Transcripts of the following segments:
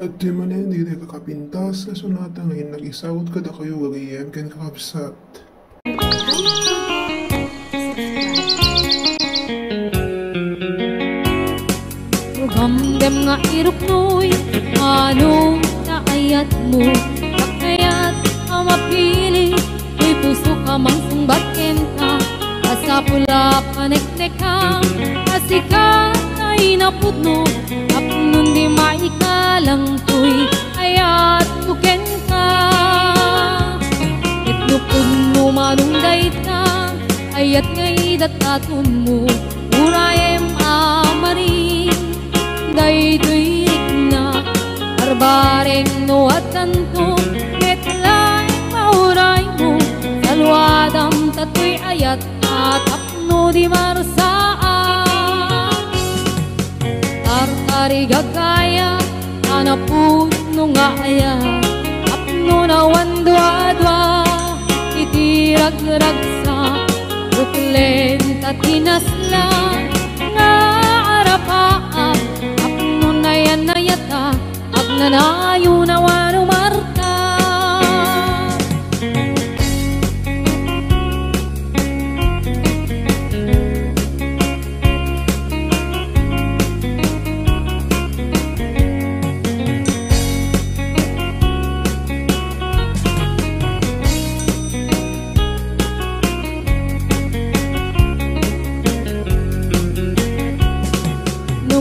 At di man hindi kakapintas na sunata ngayon nag-isawot ka da kayo gagayem ken kakabsat. Gamdem nga iruknoy, anong naayat mo? Kakayat ang mapili, may puso ka mang sumbat kenta. Asa pula panek-nek ka, asikat ay napudno. Apnon di maikalang tuy, ayat buken ka. Itnupod mo manunday ta, ayat ngay datatun mo. Urayem amarin, day tuirik na. Arbareng no at tanto, metlay mauray mo. Salwadam tatoy ayat, at apno di marsaan. Tartari gagaya, anapun no nga ayat. Apno na wandwa-dwa, itirag-ragsa. Buklen tatinaslan, nga arapaan. Apno na yan na yata, agnanayo na wano marta.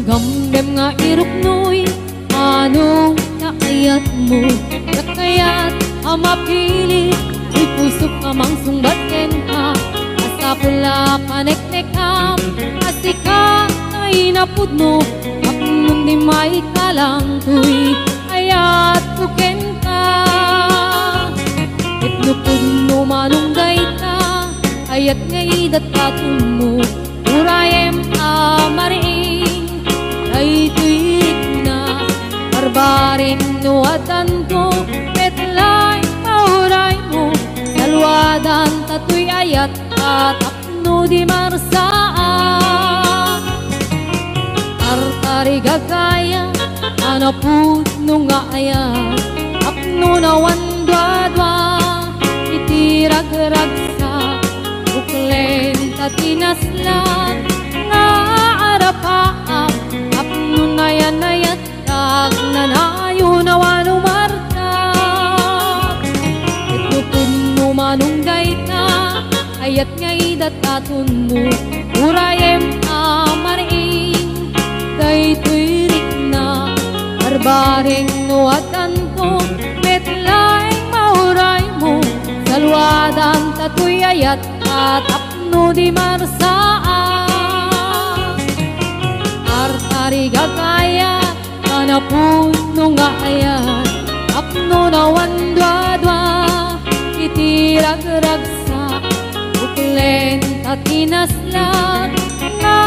Gamdem nga iruknoy, anong naayat mo? Kakayat ang mapili, may puso ka mang sumbat ka. Asa pula panek-nek ka, asikat ay napudno. Apnon di maikalang tuy, ayat buken ka. Itnupod mo manunggay ka, ayat ngay datatun mo. Urayem amariing, ay tuwid na. Barbaring no at tanto, metlay mauray mo. Salwadan tatoy ayat, at apno di marsaan. Tartari gagaya, anapud no nga ayat. Apno na wandwa-dwa, itirag-ragsa. Buklen tatinaslan, nga arapaan. Apno na yan na yatag, nanayo na wano marta. Itupod mo manunggay ta, ayat ngay datatun mo. Urayem amaring, day tuirik na. Barbareng no at tanto, metlay mauray mo. Salwadan tatoy ayat, at apno di marsaan. Tartari gagaya, anapun no nga ayat. Apno na wandwa-dwa, itirag-ragsa. Buklen tatinaslan, nga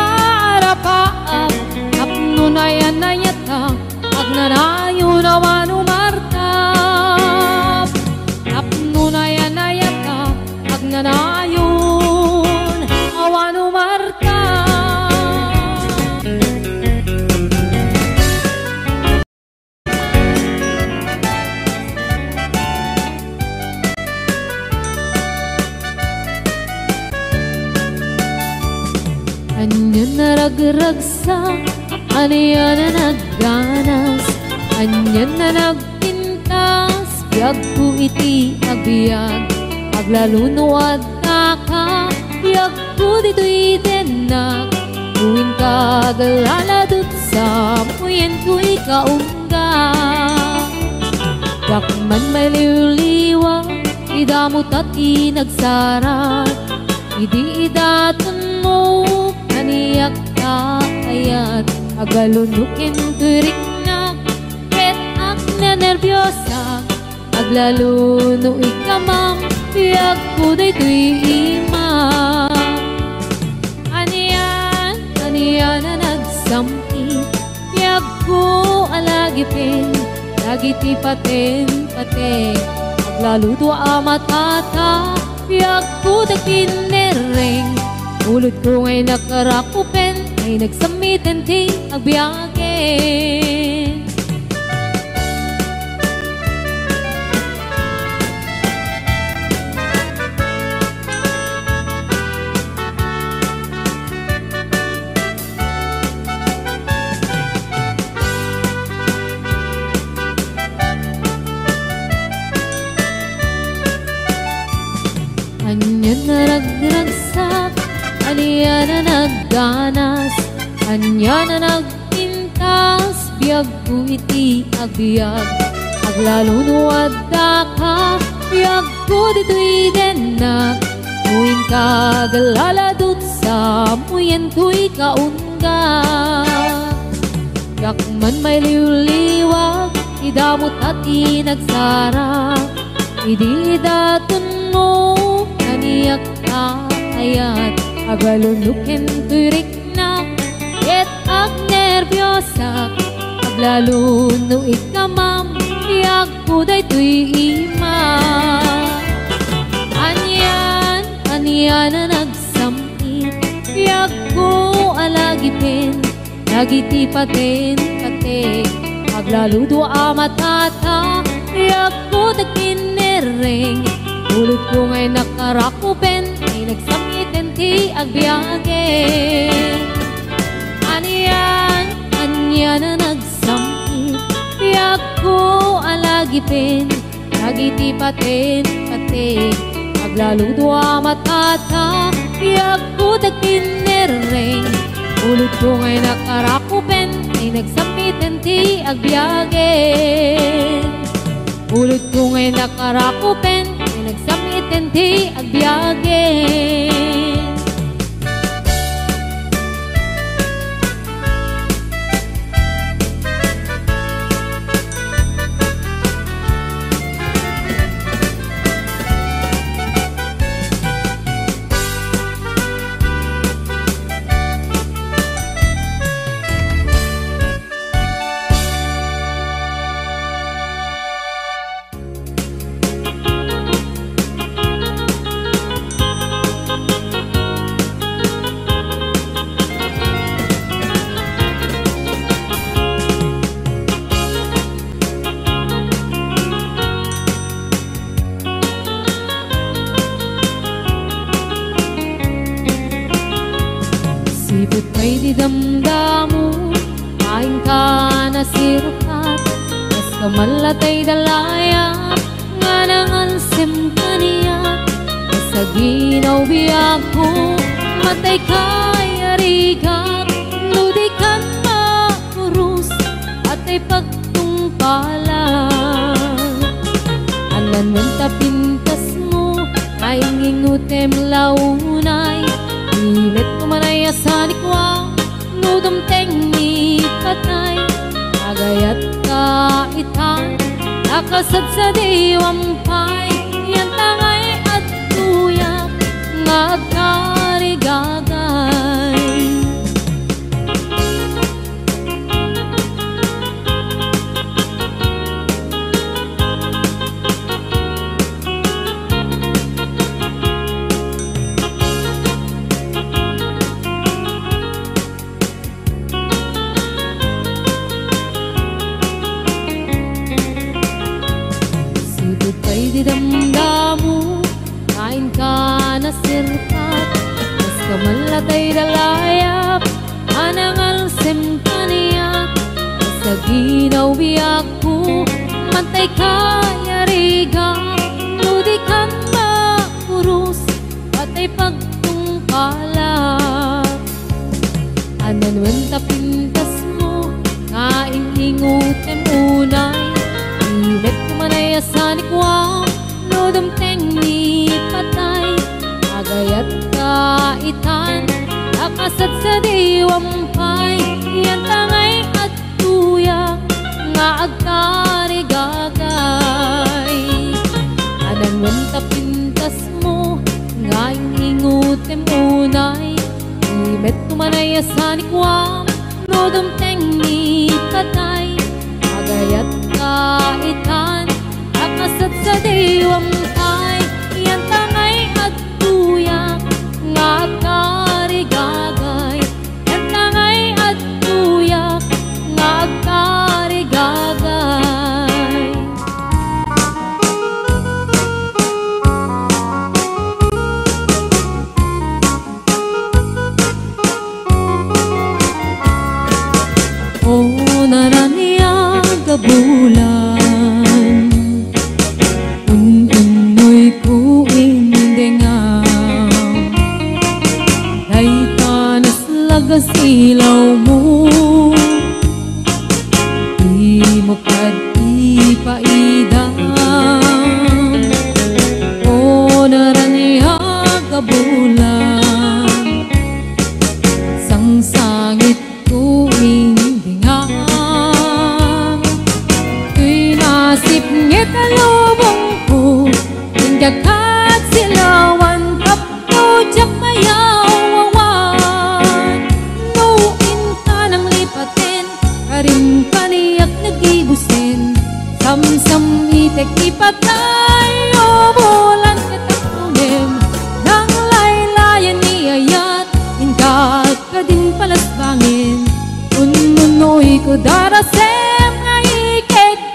arapaan. Apno na yan na yata, agnanayo na wano marta. Apno na yan na yata, agnanayon awano marta. Anya na ragragsa, anya na nagganas, anya na nagpintas, biyag ko iti agbiag. Aglalunuad na ka, biyag ko dito'y denak. Tuwing kagaladot sa puyen ko'y kaungga. Dakman may liwliwa, idamot at inagsarat. Idi idatun mo, kaniyak ka ayat. Agalunukin turik na, ket ak na nervyosa. Aglaluno ikamang, biyag ko dito'y imam. Aniyan, aniyan na nagsampi, biyag ko alagipin. Lagiti paten-paten, aglaluto amatata. Biyag ko dakinereng, ulod ko ngay nakarakupen. Ay nagsamitan ti agbiyagen. ganas, anya na nagpintas, biyag ko iti agbiag. Aglalunuad da ka, biyag ko dito'y denak. Muin ka galaladot sa muyen ko'y kaunga. Yakman may liwliwag, idamot at inagsara. Idi daton mo, kaniyak ka ayat. Agalunukin ko'y riknak, et ag nervyosak. Aglalunu ikamam, iyak ko dayto'y ima. Anya na nagsamit, iyak ko alagipin. Nagiti paten pate, aglaludo amatata. Iyak ko tagkinereng, ulit ko ngay nakarakupen. Ay nagsamiten ti agbiage. Anya na nagsamit, iyak ko alagipin. Nagiti paten pate, aglaludo amatata. Iyak ko tagkinereng, ulit ko ngay nakarakupen. Ay nagsamiten ti agbiage. Ulit ko ngay nakarakupen. Ay nagsamiten ti agbiage. Sipot kay di damdamu, kain ka na sirukat. Mas kamalatay dalaya, nga nangalsim kaniya. Sa ginaw biyak ko, matay kay arigak. Nudikan makurus, at ay pagtungpalan. Anan man tapintas mo, ay ngingutem launay. Imet kumanay asanikwa, nudumteng ni patay. Agayat ka itan, nakasad sa diwampay. Yan tangay at tuyak, ngagkarigagay. Kay di damdamu, kain ka na sirkat. Mas kamalatay dalayap, anangalsim kaniyak. Sa ginaw biyak ko, mantay kaya riga. Nudikan makurus, patay pagtungkalak. Ananwan tapintas mo, kain ingutem unay. Imet kumanay asanikwa, nudumteng ni patay. Agayat ka itan, nakasad sa diwampay. Yan tangay at tuyak, nga agkarigagay. Ananwan tapintas mo, nga ingutem unay. Imet kumanay asanikwa, nudumteng ni patay. Agayat kaitan, nakasad sa diwampay. Yan tangay at tuyak, nga agkarigagay. Yan tangay at tuyak, nga agkarigagay. mukad ipaidam o naraniya kabulan sang sangit tuwing dingam tuy nasip ngit alubong ko tinggakat silawan tapno jak mayaw wawan nuin ka ng lipatin karim kaniyak nagibusin sam-sam itek ipatay o bulan katakunim nang laylayan niayat inkat ka din palasbangin ununoy ko darasem nga iketen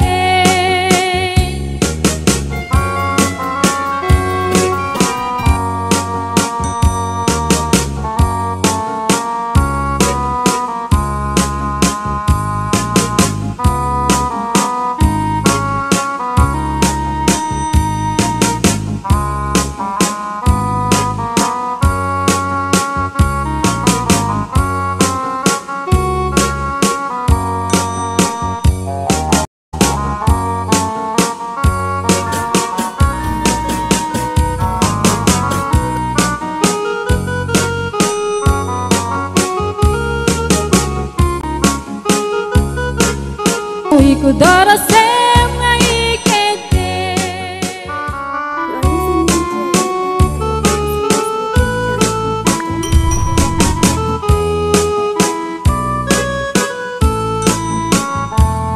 ko darasem nga iketen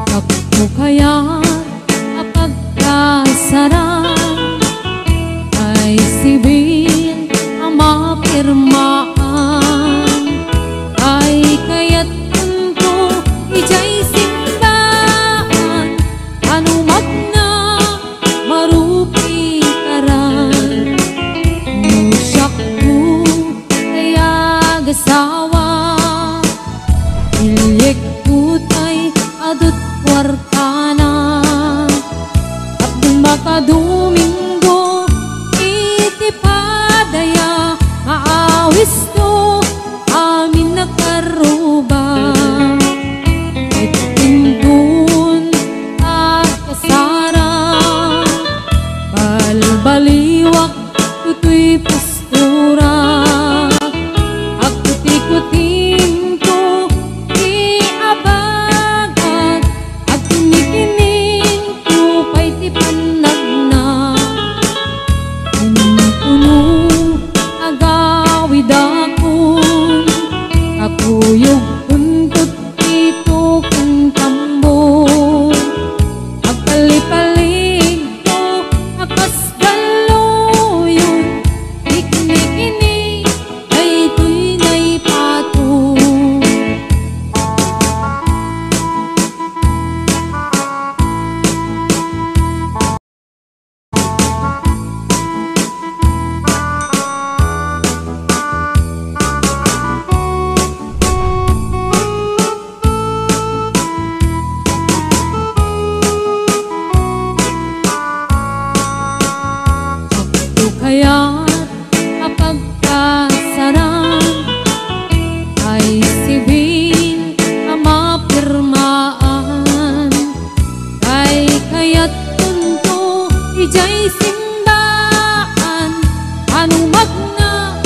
Takmo kaya apagkasaran ay sibil ang mapirmaan ay kaya't tunto ijay asawa ilik putay adut kwartana at dun makadomingo itipadaya maawis to amin nakaruba itindun at kasara balbaliwak tutoy pastura ikutin ko iabagat at kinikinig ko pa'y tipanag na puno agawid akong kakuyog puntot ito kang tambo agpalipalig ko akas galoyon ikinikinig ay tuy kaya kapagkasaran ay sibil ang mapirmaan ay kaya't tunto ijay simbaan anumag na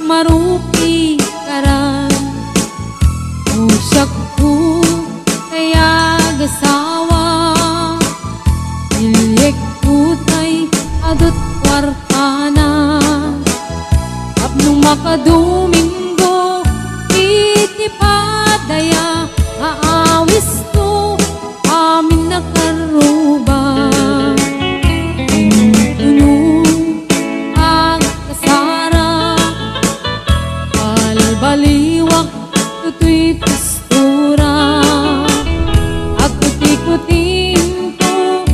marupi karan usyak ko kaya gasawa ilyek putay adut kwartana apnong makadomingo itipadaya aawis to amin nakaruba intunong ang kasara balbaliwak tutoy pastura at kuti-kutin ko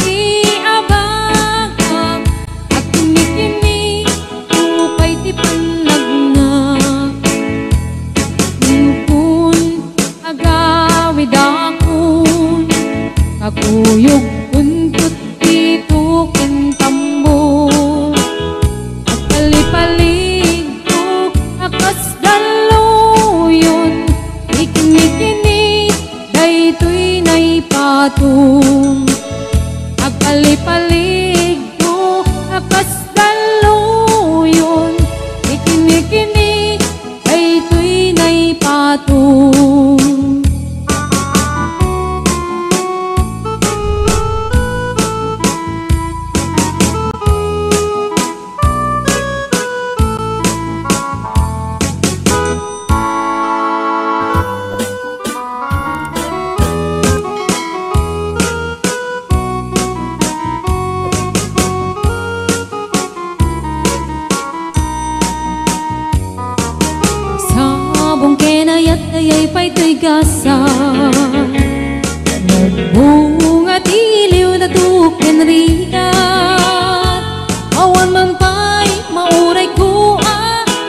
iabagat at kinikinig ko pa'y tipanag na kung agawid akong kakuyog puntot ito ken tambo at palipalig ko akas galoyon ikinikinig daytoy naipa patung agpalipalig ko akas daluyon ikini-kini ay tuy nay patung. Sabong kenayat ayay pa'y tuy gasa nagbunga tiliw na tuken rigat awan man pa'y mauray ko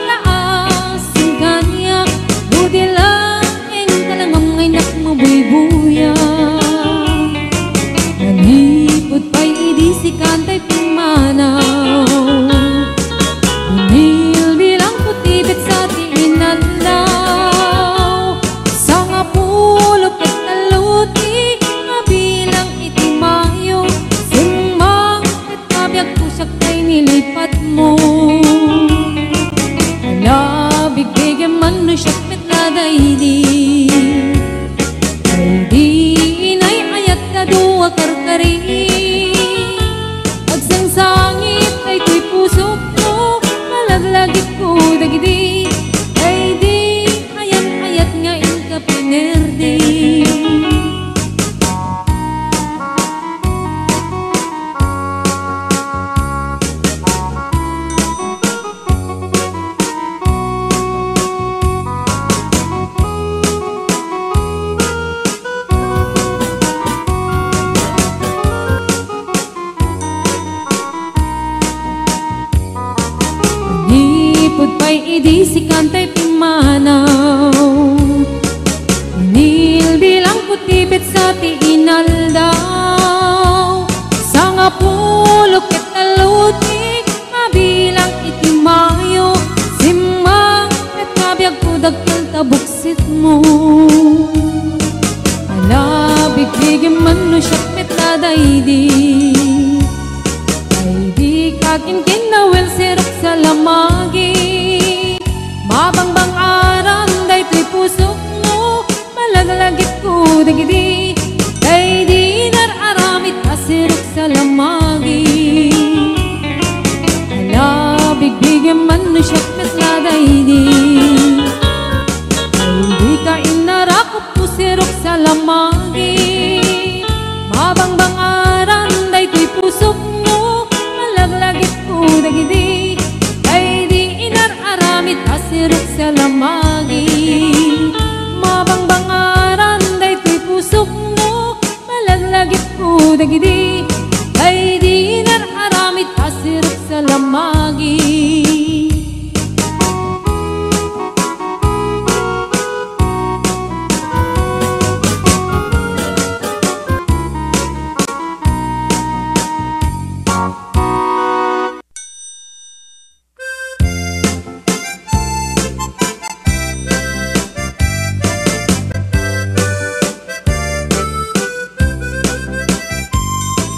naasin kanya budi lang ang kalamang ngay nakmabuy-buya nanipod pa'y idisi kantay pimanaw unil bilang putibit sa tiinanlaw sa nga pulok at taluti mabilang itimayo sumang at kabiyag pusak kay nilipat mo alabig bigyan man no siyak met na daydi ay di inay ayat na duwa karkari agsangsangit ay tuy pusok ko malaglagit ko dagidi ay di ayat-ayat nga inka pinerdi. Nipod pa'y idisi kantay pimanaw inil bilang putibit sa tiinaldaw sa nga pulok at taluti mabilang itimayo simang at kabiyag ko dagkal tabuksit mo alabig bigyan man no siyak met na daydi ay di kakin kinawel sirok sa lamagi mabangbang aram day tuy pusok mo malaglagit ko dagidi ay di nararamit asirok sa lamagi alabig bigyan man no siyak met na daydi ay di ka inarakot ko sirok sa lamagi mabangbang aram day tuy pusok mo malaglagit ko dagidi ay di inararamit asirok sa lamagi mabangbang aram day tuy pusok mo malaglagit ko dagidi ay di inararamit asirok sa lamagi.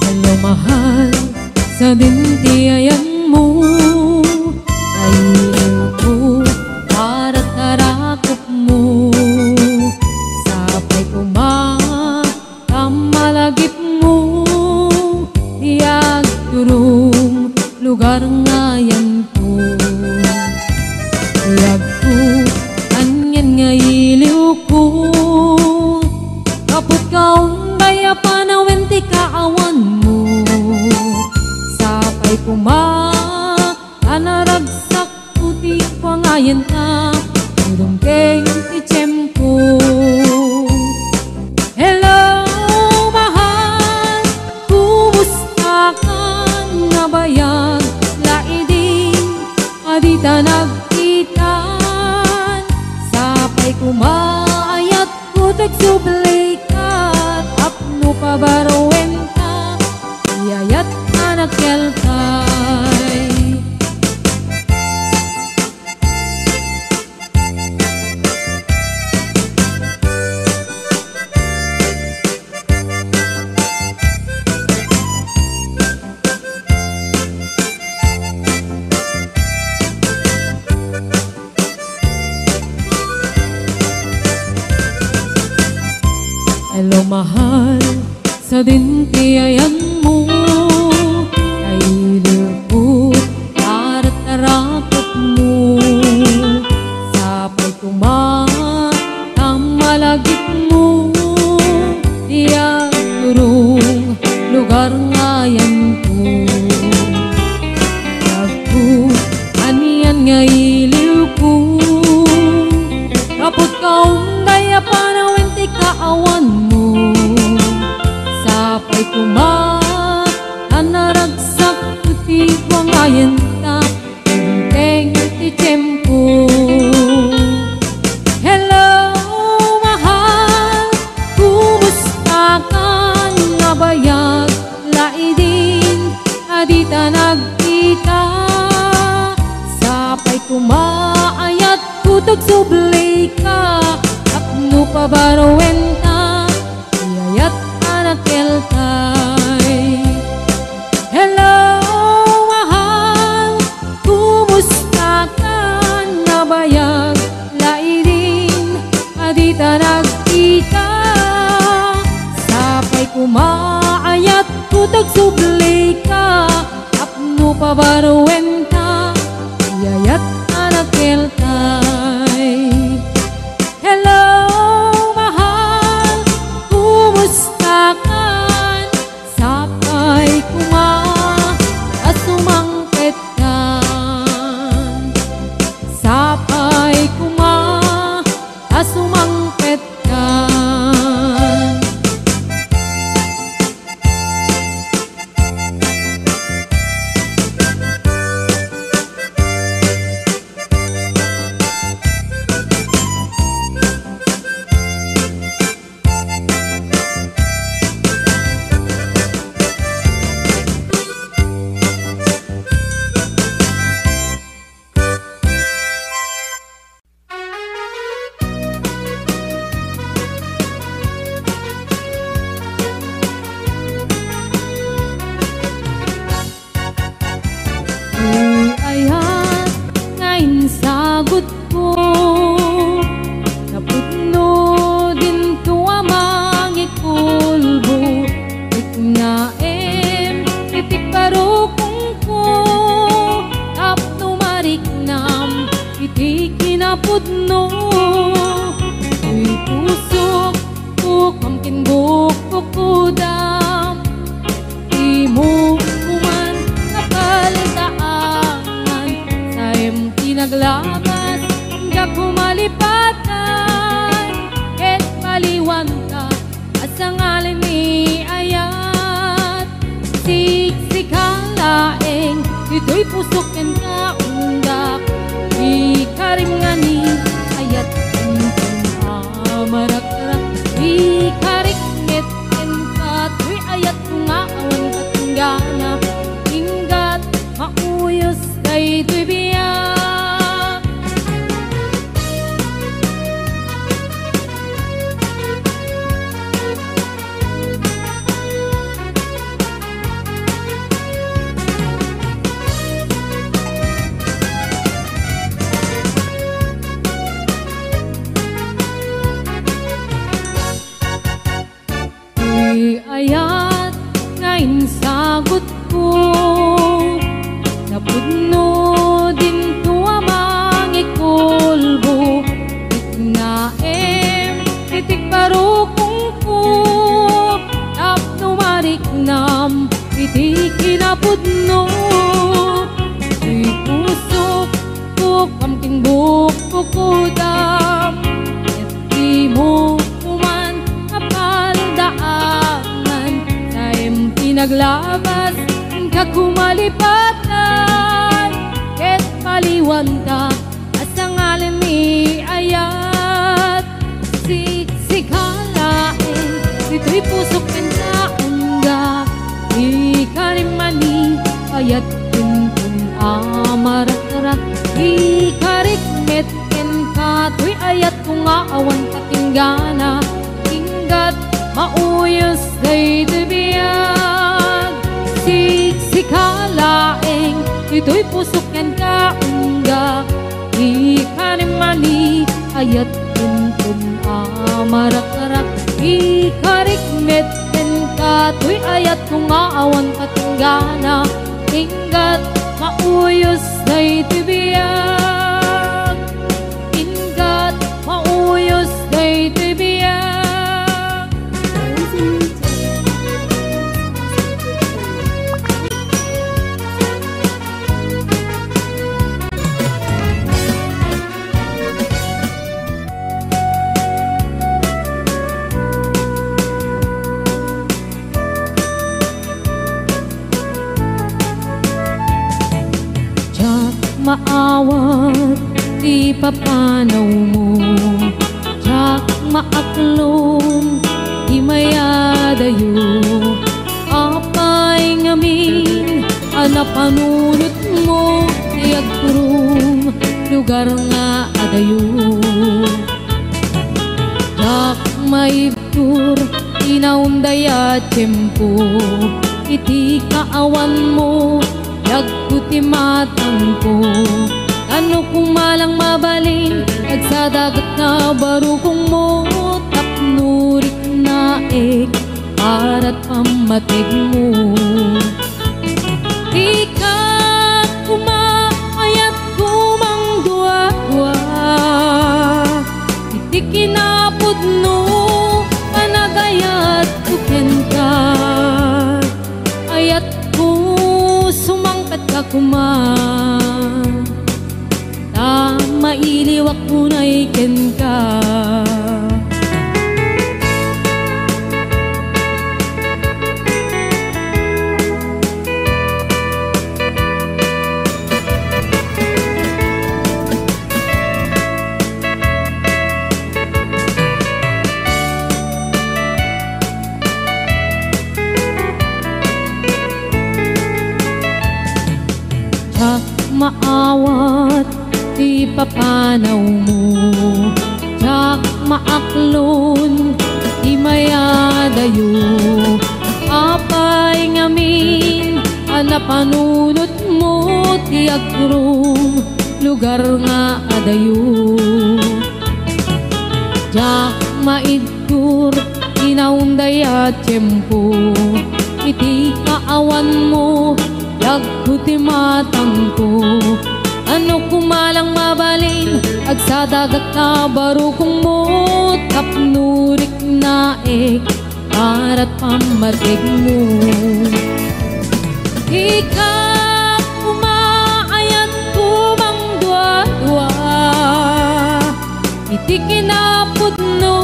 Hello mahal, sa dintiayan mo ay ko para tarakop mo sapay kumamalagip mo diag turong lugar ngayan ko diag ko kanyan nga iliw ko kapot kaong daya panawin ti kaawan mo sapay anaragsak puti pangayan ta urong keng ti tiyempo. Hello mahal, kumusta ka nga bayag sa dintiayan mo ay lupot at tarakot mo sapay malagip mo diya turong lugar ngayan ko ako anian nga iliw ko kapot kaong daya panawin ti kaawan mo sapay anaragsak ti wangayan ta teng ti tiyempo. Hello mahal, kumusta ka nga bayag laidin adita nagkita sapay kumaayat kutog sublay ka apno pabarowen ta iyayat anak keltay. Hello mahal, kumusta ka nga bayag laidin adita nagkita sapay kumaayat kutog sublay ka apno pabarowen ta iyayat anak keltay. Hello mahal, kumusta ka sapay asumangket ka sapay asumangket ka. Ayat ngayon sagot ko napudno din tuwa mangikulbo iknaem itik parukong ko tapno mariknam itik kinapudno uy pusok ko kamkin bukok kudam imo kuman kapalitaan naglabas hanggang kumalipatan et paliwan ka at sa ngalan ni ayat siksik laeng ito'y pusok yan kaundak di karim nga ni ayat amarak-arak di karik met en kato'y ayat nga awan katinggana inggat mauyos kay to'y biyak. Ayat ngayon sagot ko napudno din tuwa mangikulbo iknaem titik parukong ko tapno mariknam itik kinapudno di pusok ko kamking bukok kudam et di mo kuman kapaldaan naglabas ka kumalipatan ket paliwan ka at sa ngalan ni ayat siksik halaen ito'y pusok ken kaundak ikarimani ayat kuntun amarak-arak ikarikmet ken kato'y ayat kung aawan katinggana inggat mauyos day debiyag siksik halaeng ito'y pusok yan kaundak ikarimani ayat kuntun amarak-arak ikarikmet ken ka Kato'y ayat kung aawan patinggana, inggat mauyos day tibiyag. Inggat mauyos day tibiyag. Maawat, di papanaw mo. Tsak maaklong, di mayadayo. Apay ngamin, anapanunot mo. Di agturong, lugar nga adayo. Tsak maibtur, inaundaya tiyempo. Iti kaawan mo, yagkuti matang ko. Ano kung malang mabaling, nagsadagat na baro kong mo. Tapnurik na para't pamatig mo. Di ka kumaayat kumang dua-dua. Iti kinapod no, panagayat kuken ka. Ayat ko sumangkat ka kuman, ta mailiwak ko na iken ka. Maawat, di papanaw mo. Tsak maaklon, di mayadayo. Apay ngamin, anapanunot mo. Di agturong, lugar nga adayo. Tsak maidkur, inaundaya tiyempo. Iti kaawan mo, yagkuti matang ko. Ano kumalang mabalin, agsadagat na baro kong mo. Tapnurik na para't pamatig mo. Ikaw kumaayat kumang dua-dua. Iti kinapod no,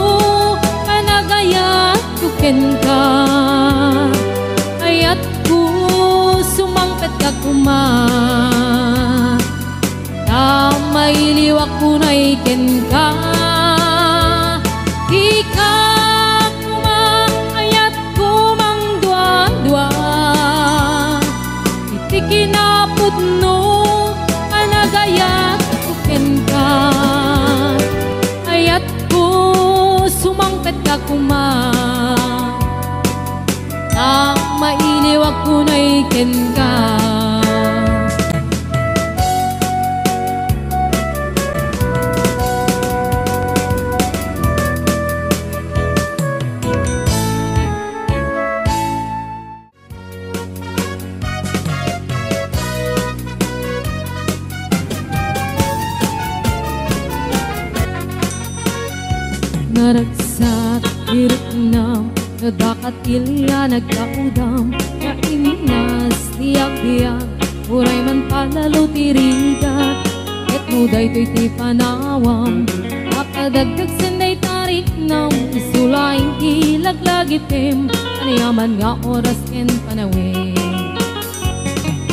panagayat kuken ka. Ayat ko sumangpet ka kuman, ta mailiwak ko na iken ka. Ika kumaayat kumang dua-dua. Iti kinapod no, panagayat kuken ka. Ayat ko sumangpet ka kuman, ta mailiwak ko na iken ka. Naragsak hiriknam, nadakat ilya nagkaudam. Kaiminas tiyak-tiyak, uray man palalo tirigat. Ket muday to'y ti panawam, akadagdag sanday tarik nam. Isulain ilaglagitim, anayaman nga oras ken panawin.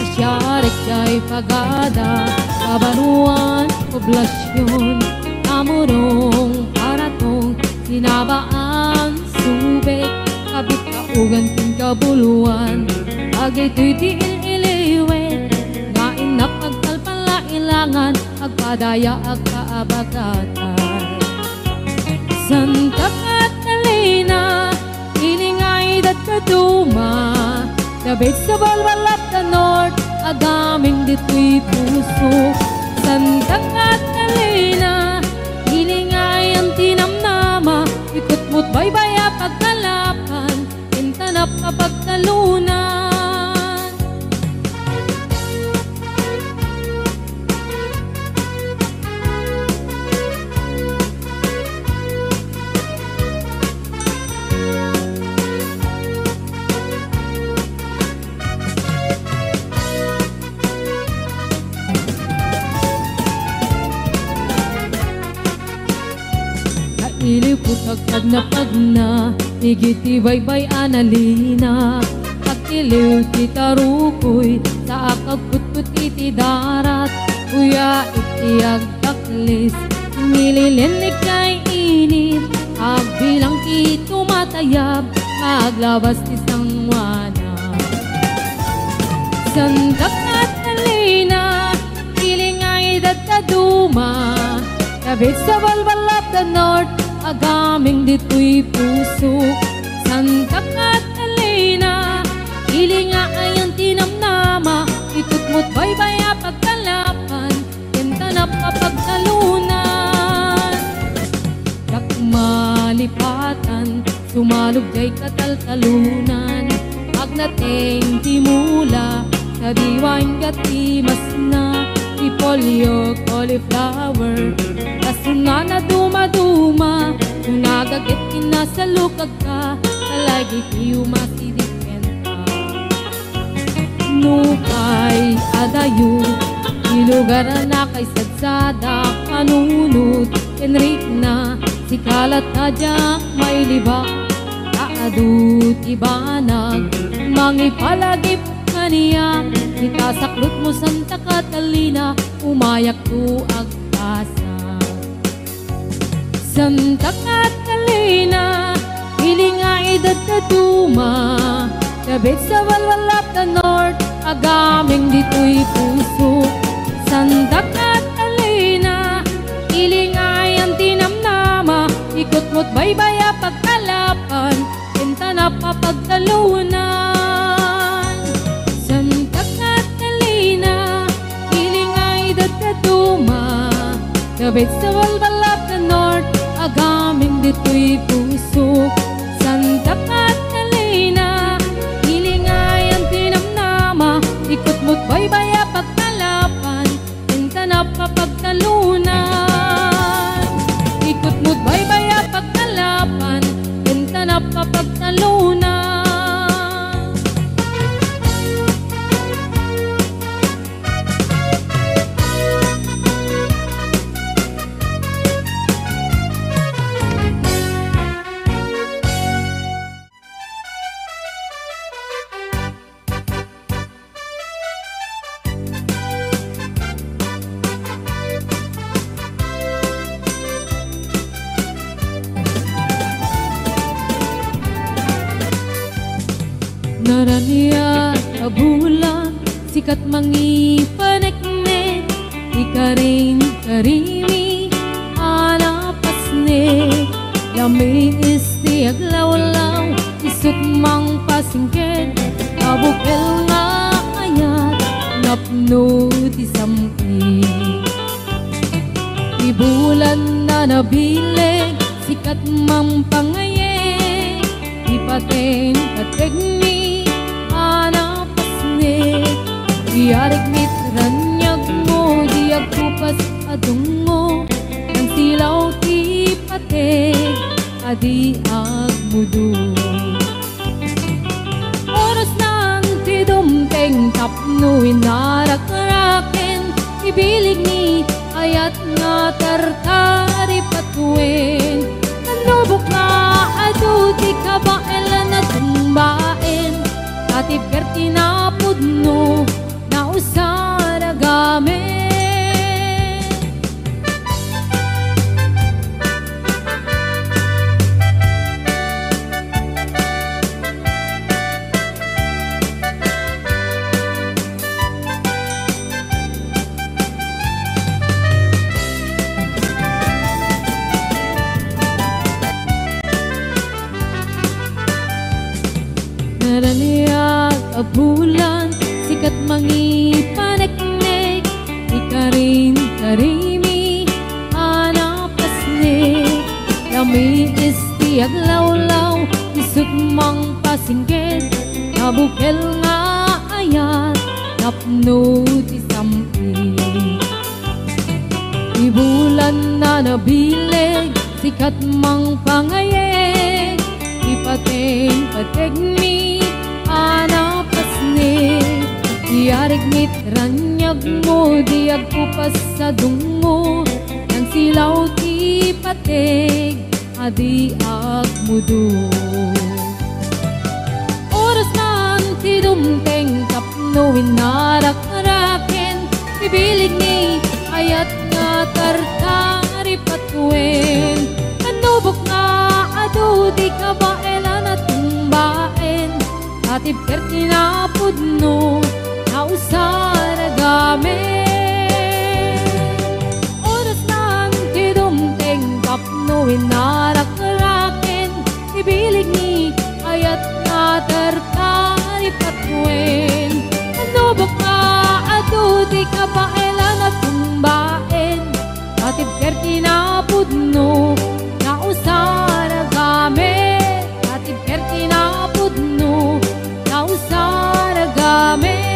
Asyarek jay pagada, kabaruan, poblasyon. Amurong paratong, sinabaan, subek. Kabit kaugan kin kabuluan, agay to'y di il-iliwet. Ngain na pagkalpalailangan, agpadaya agkaabagatan. Santa Catalina, iningay dat kaduma. Dabit sa balbalap ka north, agaming dito'y puso. Santa Catalina, iningay ang tinamnama. Ikot mo't baybaya pagkalapan, intanap napapagtalunan. Ilipot agad na pagna, higiti baybay analina. Pagkiliw ti tarukoy, sa akagputput iti darat. Kuya iti agdaklis, nililinig kay init. Agbilang ti tumatayab, aglabas ti sangwana. Sandak at alina, piling ay dadaduma. Kabit sa balbal of the north, agaming dito'y puso. Santa Catalina, ili nga ayang tinamnama. Ikot mo't baybaya pagkalapan, kenta na papagtalunan. Dakmalipatan, sumalog jay kataltalunan. Agnating timula, sa diwain gati mas na. Ipolyo, cauliflower, kasuna na duma-duma. Kung nagagit kinasalukag ka, talagi kiyo masidipenta. Nukay adayo, ilugaran na kay sadsada. Kanunod, Enric na, si kalat na diyak may libak. Kaadut ibanag, mangipalagip kaniya. Itasaklot mo Santa Catalina, umayak tu agpasa. Santa Catalina, piling nga edad na duma. Kabit sa walwal of the north, agaming dito'y puso. Santa Catalina, piling nga yan tinamnama. Ikot mo't baybaya pagkalapan, kenta na papagtalunan. Kabit sa walwal of the north, agaming dito'y puso. Santa Catalina, piling ay ang tinamnama. Ikot mo't baybaya pagkalapan, kenta na papagtalunan. Ikot mo't baybaya pagkalapan, kenta na papagtalunan. Naraniya kabulan, sikat mangipaneknek. Ikarin karimi, anapasnek. Lami isti aglawlaw, isut mang pasingket. Kabukel nga ayat, napno ti sampi. Ibulan na nabileg, sikat mang pangayek. Ipaten kategni, diarik mitranyag mo, diag kupas adung mo. Ang silaw ti patek, adi agmudo. Oras nang ti dumteng tapno inarak-raken. Ibilig ni ayat nga tartari patuin. Nanubok nga adu ti kabaelan na tumbain. Katib kerti na pudno, usara gamit. Naraniya kabulan, sikat mangipaneknek. Ikarin karimi, anapasnek. Lami isti aglawlaw, isut mang pasingket. Nabukel nga ayat napno ti sampi. Di bulan na nabileg sikat mang pangayeg, ipateng pateg mi anapasne. Iyarig mit ranyag mo diag kupas sa dungo, nang silaw ti pateg adi ak mudo. Oras man ti dumteng tapno inarak-araken, bibilig ni ayat nga tartari patuen. Kanubok nga ado di kabaelan at tumbaen, atib kerti na pudno na usara gamen. Oras nang tidumteng tapno inarak-araken, ibilig ni ayat nga tartari patuen. Kanubok nga ado di kabaelan at tumbaen, atib kerti na pudno na usara gamen. Atib kerti na pudno na usara gamen.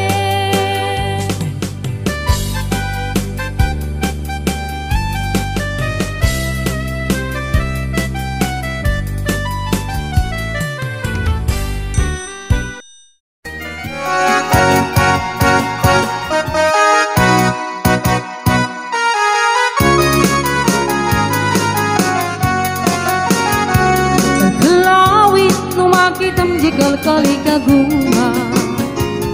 Kali kaguma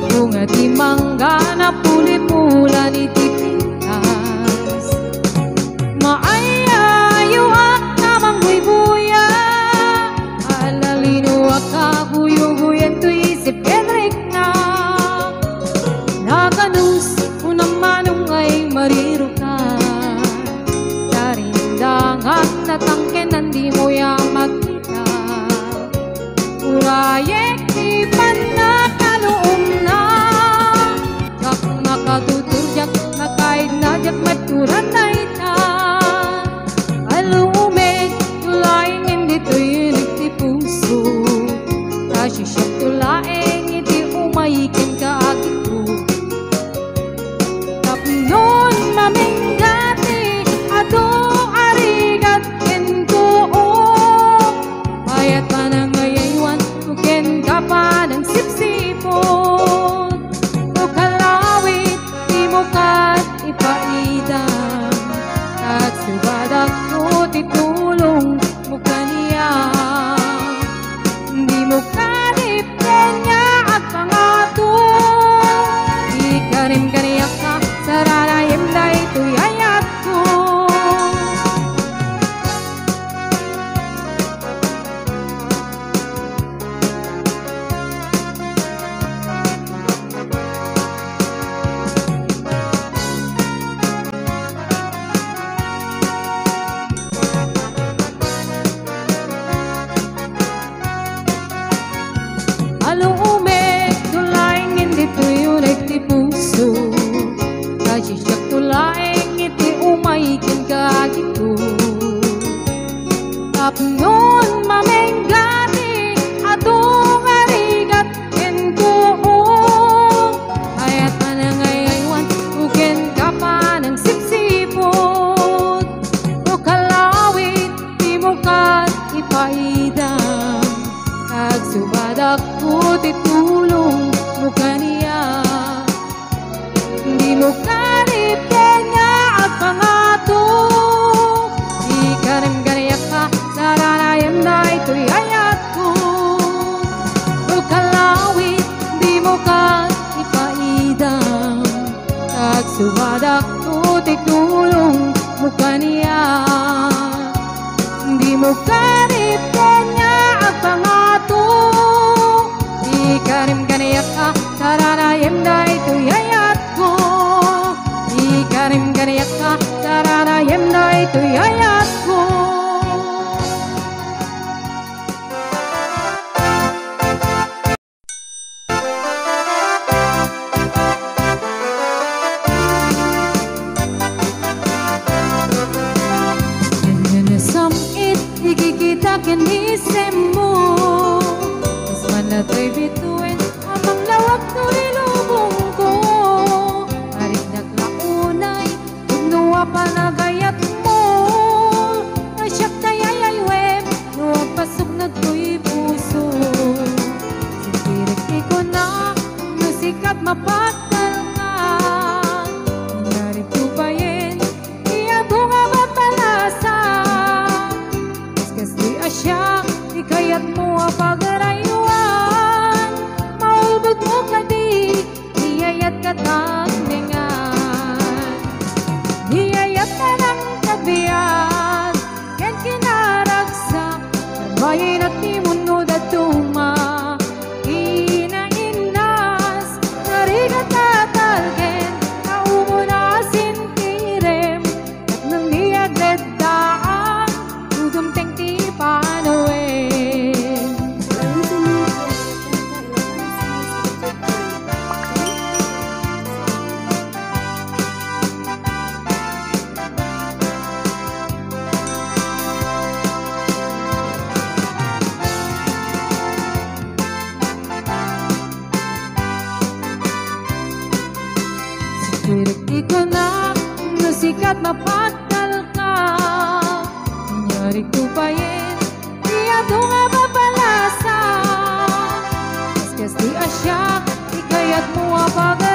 bunga di mangga na puli-pula ni tipintas. Maayayo ak namang buy-buya, alalino ak kabuyo-buyan to isip Henrik na. Nakanus unang manong ay mariro ka, darindangan na tangken nandi mo yang magkita. Urayek di panakaloom na, kak makatuturjak nakaig najak maturan na ita. Alumig tulaing hindi tuyinig ti puso, kasisyak tulaing iti umayikin ka agito. Tapnon maminggati ato arigat kento o, payat pa nang ngayaywan tuken ka pa ng sipsipot. O kalawit di mo kat ipaidang, kat subadak ko titulong mo kaniya. Di mo kalipin niya at pangato, di ka rin kaniyak ka saranayim na ito'y ayat ko. Alumig tulaing hindi tuyunig ti puso, kasisyak tulaing iti umayikin ka agito. Tapnon maminggati atong arigat kento o, ayat pa nang ngayaywan tuken ka pa ng sipsipot. O kalawit di mo kat ipaidang, kag subadak ko titulong mo kaniya. Di mo kalipin niya at pangato, di ka rin ganiyak ka saranayam na ito'y ayat ko. O kalawit di mo ka ipaidang, kag subadak ko titulong mo kaniya. Di mo kalipin niya at pangato, di ka rin ganiyak ka saranayam na ito'y ayat ko. Di ka rin ganiyak ka saranayam na ito'y ayat ko. Ganyan na samit, mapaktal ka. Nangyari tupayin, iya bunga mapalasa. Kaskas di asya, di kayat mo pagarayuan. Maulbog mo ka di, iyayat ka tanglingan. Iyayat ka ng kabiyan, yan kinaragsak. Arbayin at timunod at tuma. Inainas, narigat at algen, naumo na sintirem. At nang niyagred daan, udumteng ti panawin. Sikirik ikaw na, nasikat mapaktal ka. Nangyari tupayin, iya tunga mapalasa. Kaskas di asya, ikayat mo apag